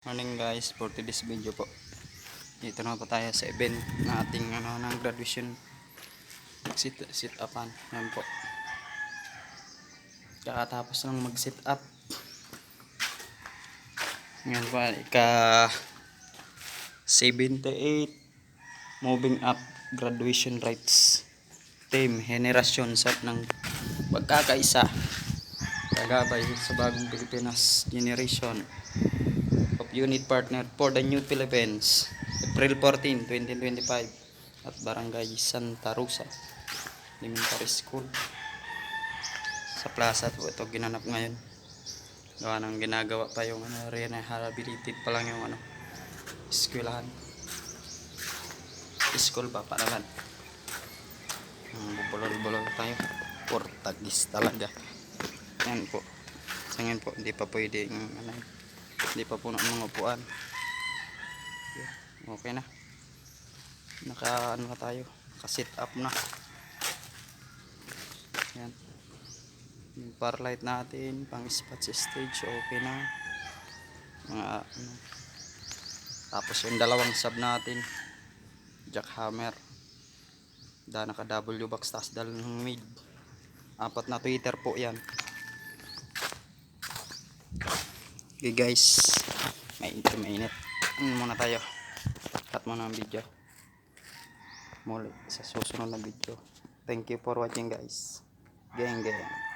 Morning guys, for today's video po. Dito na po tayo sa event na ating ng graduation. Sit upan. Yan po. Kakatapos lang mag sit up. Ngayon po, ika 78 moving up graduation rites team henerasyon sa ng pagkakaisa kagabay sa bagong Pilipinas generation of unit partner for the New Philippines, April 14, 2025 at Barangay Santa Rosa Elementary School sa plaza po ito ginanap ngayon. Gawa ng ginagawa pa yung rehabilitate pa lang yung eskwelahan, school pa naman. Bubulol-bulol tayo, Portagis talaga yan po. Sa ngayon po hindi pa pwede hindi pa puno ng upuan. Okay na, naka na tayo, naka-sit up na yan. Yung power light natin pang spot stage okay na mga tapos yung dalawang sub natin jackhammer naka W box tas dalawang mid, apat na tweeter po yan. Okay guys, mainit muna tayo, cut muna ang video, muli sa susunod na video. Thank you for watching guys, gang gang.